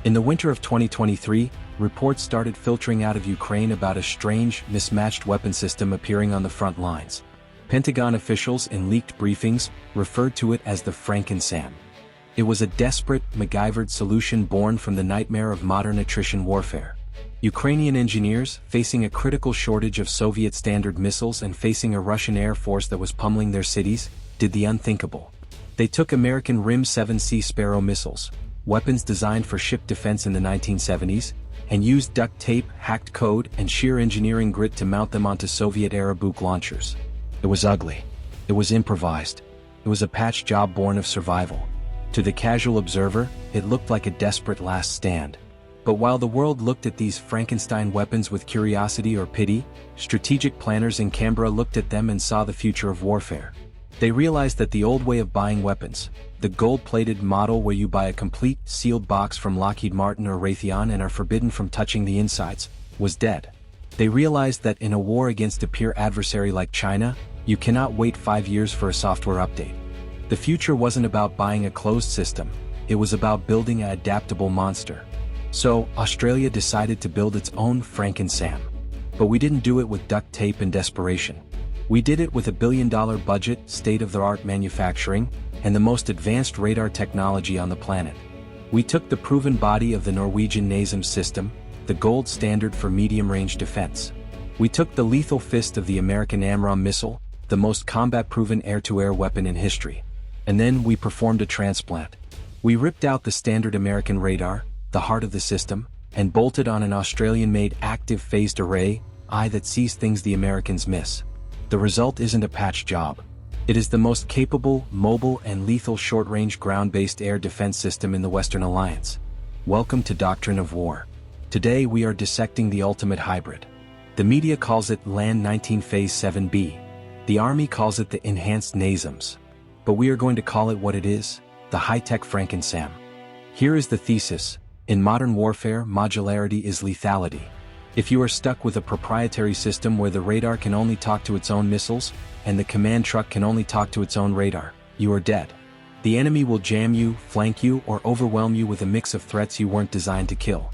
In the winter of 2023, reports started filtering out of Ukraine about a strange, mismatched weapon system appearing on the front lines. Pentagon officials in leaked briefings referred to it as the Franken-SAM. It was a desperate, MacGyvered solution born from the nightmare of modern attrition warfare. Ukrainian engineers, facing a critical shortage of Soviet Standard missiles and facing a Russian air force that was pummeling their cities, did the unthinkable. They took American RIM-7C Sparrow missiles, weapons designed for ship defense in the 1970s, and used duct tape, hacked code, and sheer engineering grit to mount them onto Soviet-era Buk launchers. It was ugly. It was improvised. It was a patch job born of survival. To the casual observer, it looked like a desperate last stand. But while the world looked at these Frankenstein weapons with curiosity or pity, strategic planners in Canberra looked at them and saw the future of warfare. They realized that the old way of buying weapons, the gold-plated model where you buy a complete, sealed box from Lockheed Martin or Raytheon and are forbidden from touching the insides, was dead. They realized that in a war against a peer adversary like China, you cannot wait 5 years for a software update. The future wasn't about buying a closed system, it was about building an adaptable monster. So, Australia decided to build its own Franken-SAM. But we didn't do it with duct tape and desperation. We did it with $1 billion budget, state-of-the-art manufacturing, and the most advanced radar technology on the planet. We took the proven body of the Norwegian NASAMS system, the gold standard for medium-range defense. We took the lethal fist of the American AMRAAM missile, the most combat-proven air-to-air weapon in history. And then we performed a transplant. We ripped out the standard American radar, the heart of the system, and bolted on an Australian-made active phased array, eye that sees things the Americans miss. The result isn't a patch job. It is the most capable, mobile, and lethal short-range ground-based air defense system in the Western Alliance. Welcome to Doctrine of War. Today we are dissecting the ultimate hybrid. The media calls it Land 19 Phase 7B. The Army calls it the Enhanced NASAMS. But we are going to call it what it is, the high-tech Franken-SAM. Here is the thesis. In modern warfare, modularity is lethality. If you are stuck with a proprietary system where the radar can only talk to its own missiles, and the command truck can only talk to its own radar, you are dead. The enemy will jam you, flank you, or overwhelm you with a mix of threats you weren't designed to kill.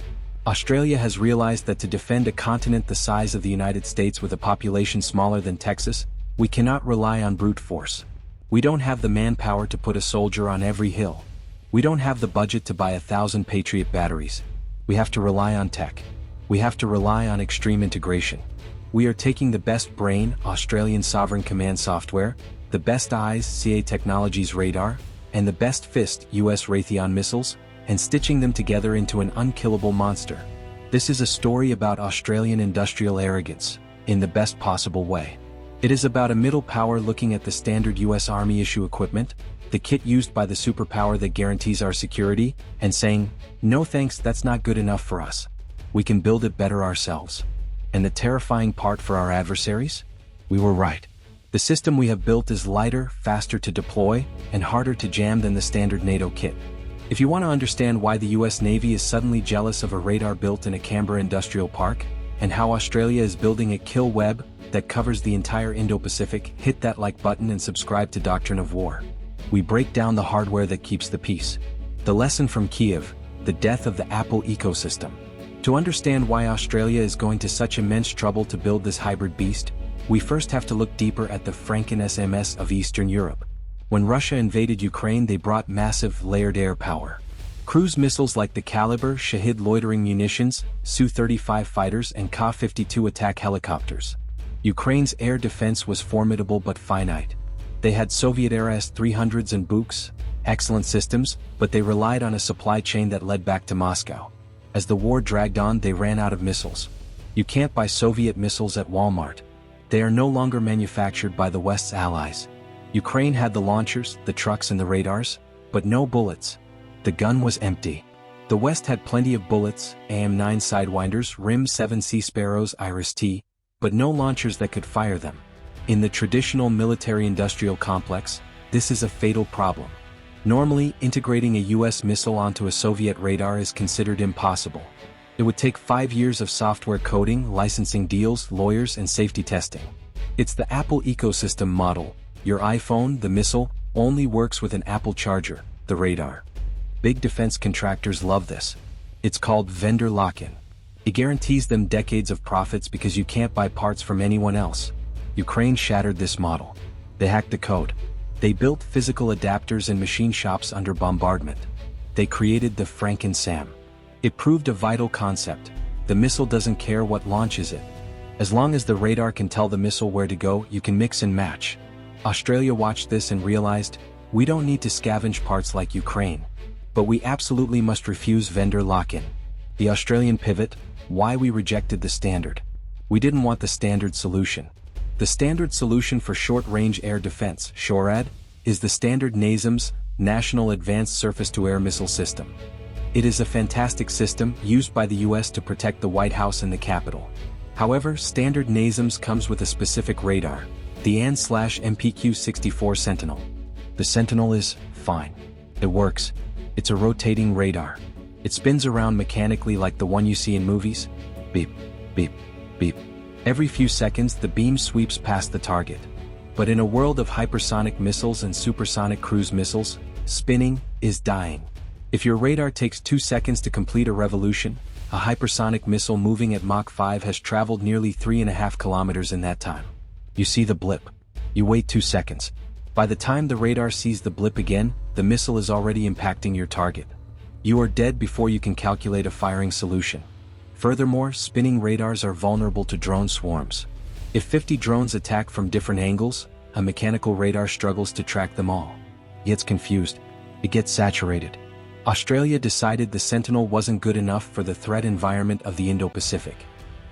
Australia has realized that to defend a continent the size of the United States with a population smaller than Texas, we cannot rely on brute force. We don't have the manpower to put a soldier on every hill. We don't have the budget to buy 1,000 Patriot batteries. We have to rely on tech. We have to rely on extreme integration. We are taking the best brain, Australian Sovereign Command software, the best eyes, CA Technologies radar, and the best fist, US Raytheon missiles, and stitching them together into an unkillable monster. This is a story about Australian industrial arrogance, in the best possible way. It is about a middle power looking at the standard US Army issue equipment, the kit used by the superpower that guarantees our security, and saying, no thanks, that's not good enough for us. We can build it better ourselves. And the terrifying part for our adversaries? We were right. The system we have built is lighter, faster to deploy, and harder to jam than the standard NATO kit. If you want to understand why the US Navy is suddenly jealous of a radar built in a Canberra industrial park, and how Australia is building a kill web that covers the entire Indo-Pacific, hit that like button and subscribe to Doctrine of War. We break down the hardware that keeps the peace. The lesson from Kiev, the death of the Apple ecosystem. To understand why Australia is going to such immense trouble to build this hybrid beast, we first have to look deeper at the Franken-SAMs of Eastern Europe. When Russia invaded Ukraine, they brought massive layered air power. Cruise missiles like the Caliber, Shahid loitering munitions, Su-35 fighters, and Ka-52 attack helicopters. Ukraine's air defense was formidable but finite. They had Soviet-era S-300s and Buks, excellent systems, but they relied on a supply chain that led back to Moscow. As the war dragged on, they ran out of missiles. You can't buy Soviet missiles at Walmart. They are no longer manufactured by the West's allies. Ukraine had the launchers, the trucks and the radars, but no bullets. The gun was empty. The West had plenty of bullets, AM-9 Sidewinders, RIM-7C Sparrows, Iris-T, but no launchers that could fire them. In the traditional military-industrial complex, this is a fatal problem. Normally, integrating a US missile onto a Soviet radar is considered impossible. It would take 5 years of software coding, licensing deals, lawyers, and safety testing. It's the Apple ecosystem model. Your iPhone, the missile, only works with an Apple charger, the radar. Big defense contractors love this. It's called vendor lock-in. It guarantees them decades of profits because you can't buy parts from anyone else. Ukraine shattered this model. They hacked the code. They built physical adapters in machine shops under bombardment. They created the Franken-SAM. It proved a vital concept. The missile doesn't care what launches it. As long as the radar can tell the missile where to go, you can mix and match. Australia watched this and realized, we don't need to scavenge parts like Ukraine. But we absolutely must refuse vendor lock-in. The Australian pivot, why we rejected the standard. We didn't want the standard solution. The standard solution for short-range air defense, SHORAD, is the standard NASAMS, National Advanced Surface-to-Air Missile System. It is a fantastic system used by the US to protect the White House and the Capitol. However, standard NASAMS comes with a specific radar, the AN/MPQ-64 Sentinel. The Sentinel is fine. It works. It's a rotating radar. It spins around mechanically like the one you see in movies. Beep, beep, beep. Every few seconds the beam sweeps past the target. But in a world of hypersonic missiles and supersonic cruise missiles, spinning is dying. If your radar takes 2 seconds to complete a revolution, a hypersonic missile moving at Mach 5 has traveled nearly 3.5 kilometers in that time. You see the blip. You wait 2 seconds. By the time the radar sees the blip again, the missile is already impacting your target. You are dead before you can calculate a firing solution. Furthermore, spinning radars are vulnerable to drone swarms. If 50 drones attack from different angles, a mechanical radar struggles to track them all. It gets confused. It gets saturated. Australia decided the Sentinel wasn't good enough for the threat environment of the Indo-Pacific.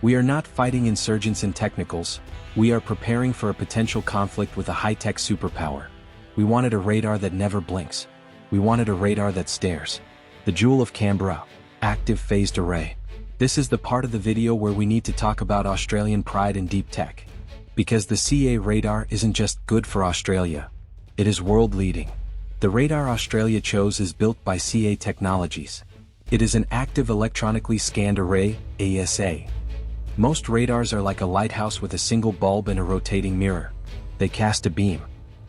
We are not fighting insurgents and technicals, we are preparing for a potential conflict with a high-tech superpower. We wanted a radar that never blinks. We wanted a radar that stares. The Jewel of Canberra, active phased array. This is the part of the video where we need to talk about Australian pride in deep tech. Because the CA radar isn't just good for Australia. It is world-leading. The radar Australia chose is built by CA Technologies. It is an active electronically scanned array, AESA. Most radars are like a lighthouse with a single bulb and a rotating mirror. They cast a beam.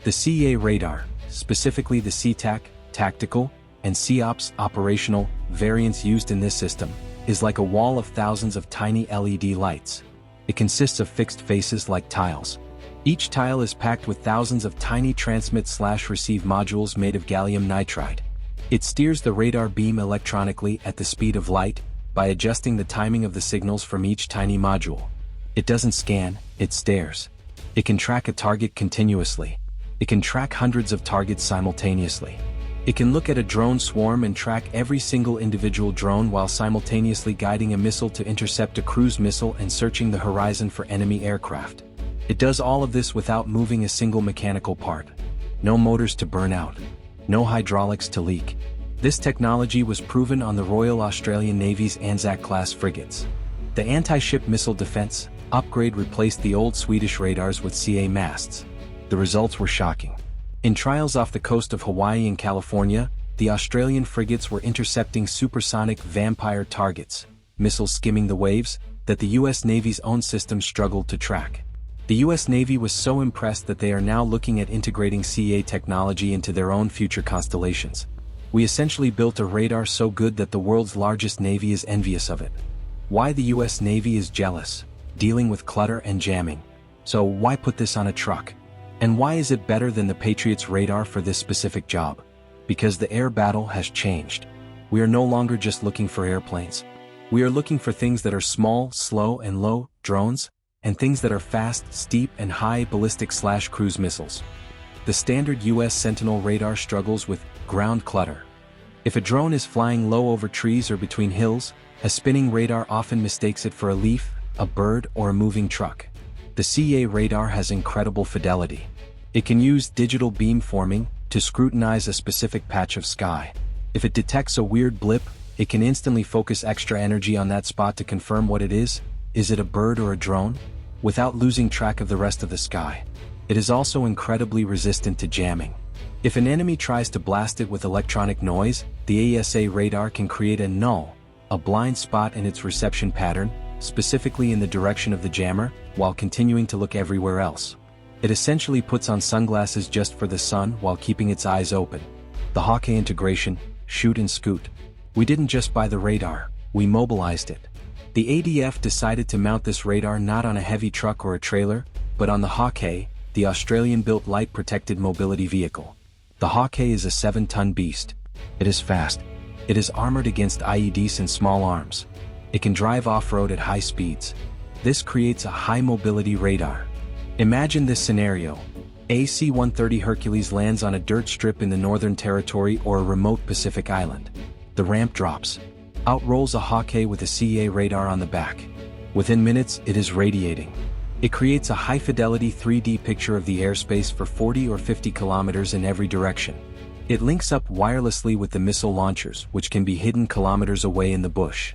The CA radar, specifically the CTAC, tactical, and COPS, operational, variants used in this system, is like a wall of thousands of tiny LED lights. It consists of fixed faces like tiles. Each tile is packed with thousands of tiny transmit/receive modules made of gallium nitride. It steers the radar beam electronically at the speed of light, by adjusting the timing of the signals from each tiny module. It doesn't scan, it stares. It can track a target continuously. It can track hundreds of targets simultaneously. It can look at a drone swarm and track every single individual drone while simultaneously guiding a missile to intercept a cruise missile and searching the horizon for enemy aircraft. It does all of this without moving a single mechanical part. No motors to burn out. No hydraulics to leak. This technology was proven on the Royal Australian Navy's Anzac-class frigates. The anti-ship missile defense upgrade replaced the old Swedish radars with CA masts. The results were shocking. In trials off the coast of Hawaii and California, the Australian frigates were intercepting supersonic Vampire targets, missiles skimming the waves, that the US Navy's own systems struggled to track. The US Navy was so impressed that they are now looking at integrating CA technology into their own future constellations. We essentially built a radar so good that the world's largest navy is envious of it. Why the US Navy is jealous, dealing with clutter and jamming. So why put this on a truck? And why is it better than the Patriot's radar for this specific job? Because the air battle has changed. We are no longer just looking for airplanes. We are looking for things that are small, slow, and low, drones, and things that are fast, steep, and high ballistic/cruise missiles. The standard US Sentinel radar struggles with ground clutter. If a drone is flying low over trees or between hills, a spinning radar often mistakes it for a leaf, a bird, or a moving truck. The CA radar has incredible fidelity. It can use digital beamforming to scrutinize a specific patch of sky. If it detects a weird blip, it can instantly focus extra energy on that spot to confirm what it is. Is it a bird or a drone? Without losing track of the rest of the sky. It is also incredibly resistant to jamming. If an enemy tries to blast it with electronic noise, the AESA radar can create a null, a blind spot in its reception pattern, specifically in the direction of the jammer, while continuing to look everywhere else. It essentially puts on sunglasses just for the sun while keeping its eyes open. The Hawkeye integration, shoot and scoot. We didn't just buy the radar, we mobilized it. The ADF decided to mount this radar not on a heavy truck or a trailer, but on the Hawk-A, the Australian-built light-protected mobility vehicle. The Hawk-A is a 7-ton beast. It is fast. It is armored against IEDs and small arms. It can drive off-road at high speeds. This creates a high-mobility radar. Imagine this scenario. A C-130 Hercules lands on a dirt strip in the Northern Territory or a remote Pacific island. The ramp drops. Out rolls a Hawk-A with a CEA radar on the back. Within minutes, it is radiating. It creates a high-fidelity 3D picture of the airspace for 40 or 50 kilometers in every direction. It links up wirelessly with the missile launchers, which can be hidden kilometers away in the bush.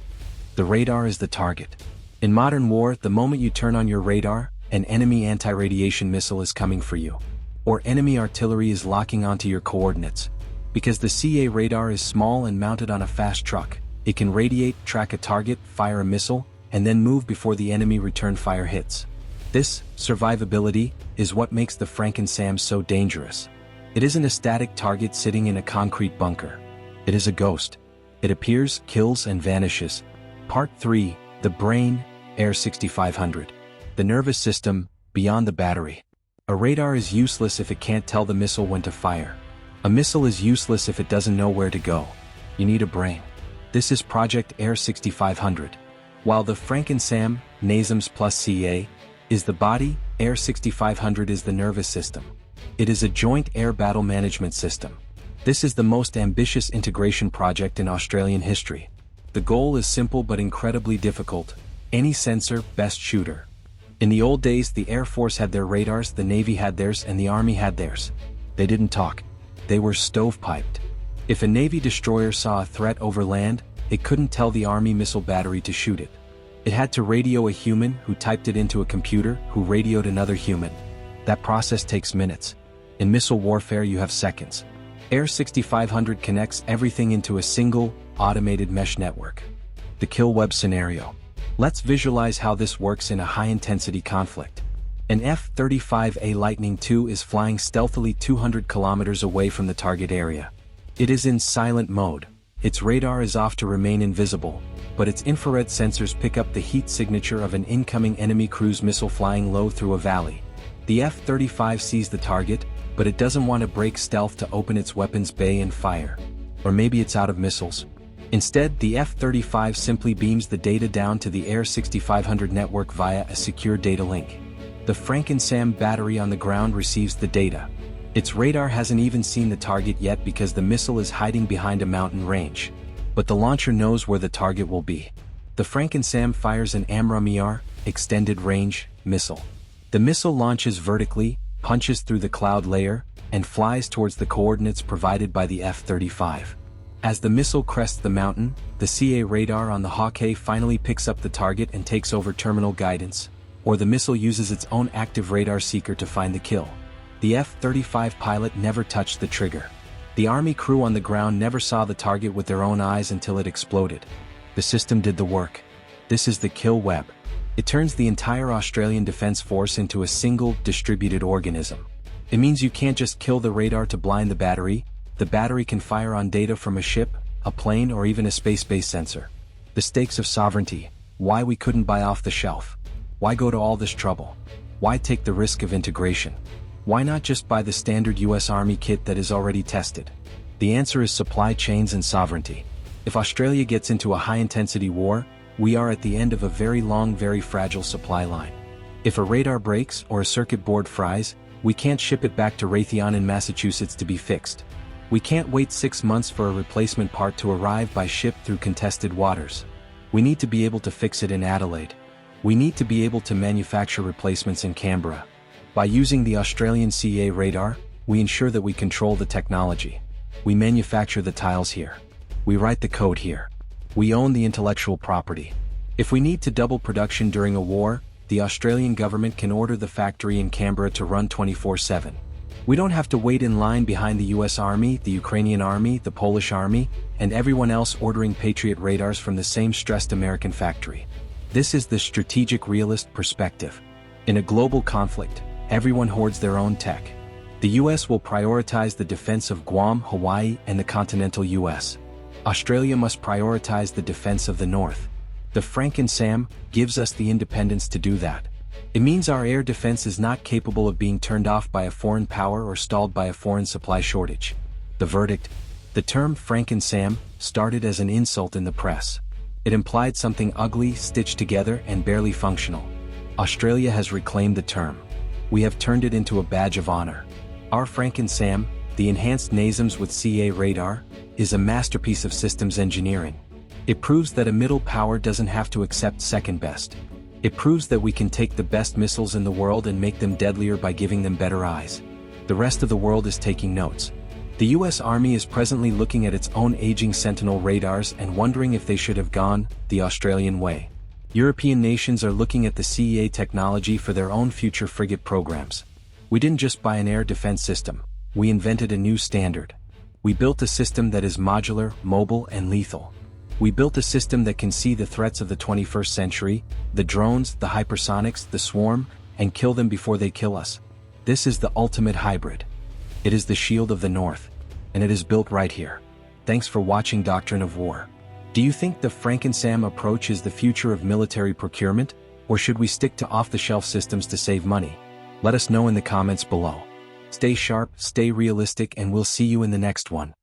The radar is the target. In modern war, the moment you turn on your radar, an enemy anti-radiation missile is coming for you. Or enemy artillery is locking onto your coordinates. Because the CA radar is small and mounted on a fast truck, it can radiate, track a target, fire a missile, and then move before the enemy return fire hits. This survivability is what makes the Franken-SAM so dangerous. It isn't a static target sitting in a concrete bunker. It is a ghost. It appears, kills, and vanishes. Part 3, the brain, Air 6500. The nervous system, beyond the battery. A radar is useless if it can't tell the missile when to fire. A missile is useless if it doesn't know where to go. You need a brain. This is Project Air 6500. While the Franken-SAM, NASAMS plus CA, is the body, Air 6500 is the nervous system. It is a joint air battle management system. This is the most ambitious integration project in Australian history. The goal is simple but incredibly difficult. Any sensor, best shooter. In the old days, the Air Force had their radars, the Navy had theirs, and the Army had theirs. They didn't talk. They were stovepiped. If a Navy destroyer saw a threat over land, it couldn't tell the Army missile battery to shoot it. It had to radio a human, who typed it into a computer, who radioed another human. That process takes minutes. In missile warfare you have seconds. Air 6500 connects everything into a single, automated mesh network. The kill web scenario. Let's visualize how this works in a high-intensity conflict. An F-35A Lightning II is flying stealthily 200 kilometers away from the target area. It is in silent mode. Its radar is off to remain invisible, but its infrared sensors pick up the heat signature of an incoming enemy cruise missile flying low through a valley. The F-35 sees the target, but it doesn't want to break stealth to open its weapons bay and fire. Or maybe it's out of missiles. Instead, the F-35 simply beams the data down to the Air 6500 network via a secure data link. The Franken-SAM battery on the ground receives the data. Its radar hasn't even seen the target yet because the missile is hiding behind a mountain range. But the launcher knows where the target will be. The Franken-SAM fires an AMRAAM-ER, extended range, missile. The missile launches vertically, punches through the cloud layer, and flies towards the coordinates provided by the F-35. As the missile crests the mountain, the CA radar on the Hawk-A finally picks up the target and takes over terminal guidance, or the missile uses its own active radar seeker to find the kill. The F-35 pilot never touched the trigger. The Army crew on the ground never saw the target with their own eyes until it exploded. The system did the work. This is the kill web. It turns the entire Australian Defence Force into a single, distributed organism. It means you can't just kill the radar to blind the battery can fire on data from a ship, a plane, or even a space-based sensor. The stakes of sovereignty. Why we couldn't buy off the shelf. Why go to all this trouble? Why take the risk of integration? Why not just buy the standard US Army kit that is already tested? The answer is supply chains and sovereignty. If Australia gets into a high-intensity war, we are at the end of a very long, very fragile supply line. If a radar breaks or a circuit board fries, we can't ship it back to Raytheon in Massachusetts to be fixed. We can't wait 6 months for a replacement part to arrive by ship through contested waters. We need to be able to fix it in Adelaide. We need to be able to manufacture replacements in Canberra. By using the Australian CA radar, we ensure that we control the technology. We manufacture the tiles here. We write the code here. We own the intellectual property. If we need to double production during a war, the Australian government can order the factory in Canberra to run 24/7. We don't have to wait in line behind the US Army, the Ukrainian Army, the Polish Army, and everyone else ordering Patriot radars from the same stressed American factory. This is the strategic realist perspective. In a global conflict, everyone hoards their own tech. The US will prioritize the defense of Guam, Hawaii, and the continental US. Australia must prioritize the defense of the North. The Franken-SAM gives us the independence to do that. It means our air defense is not capable of being turned off by a foreign power or stalled by a foreign supply shortage. The verdict? The term Franken-SAM started as an insult in the press. It implied something ugly, stitched together, and barely functional. Australia has reclaimed the term. We have turned it into a badge of honor. Our Franken-SAM, the enhanced NASAMS with CA radar, is a masterpiece of systems engineering. It proves that a middle power doesn't have to accept second best. It proves that we can take the best missiles in the world and make them deadlier by giving them better eyes. The rest of the world is taking notes. The US Army is presently looking at its own aging Sentinel radars and wondering if they should have gone the Australian way. European nations are looking at the CEA technology for their own future frigate programs. We didn't just buy an air defense system, we invented a new standard. We built a system that is modular, mobile, and lethal. We built a system that can see the threats of the 21st century, the drones, the hypersonics, the swarm, and kill them before they kill us. This is the ultimate hybrid. It is the shield of the North, and it is built right here. Thanks for watching Doctrine of War. Do you think the Franken-SAM approach is the future of military procurement, or should we stick to off-the-shelf systems to save money? Let us know in the comments below. Stay sharp, stay realistic, and we'll see you in the next one.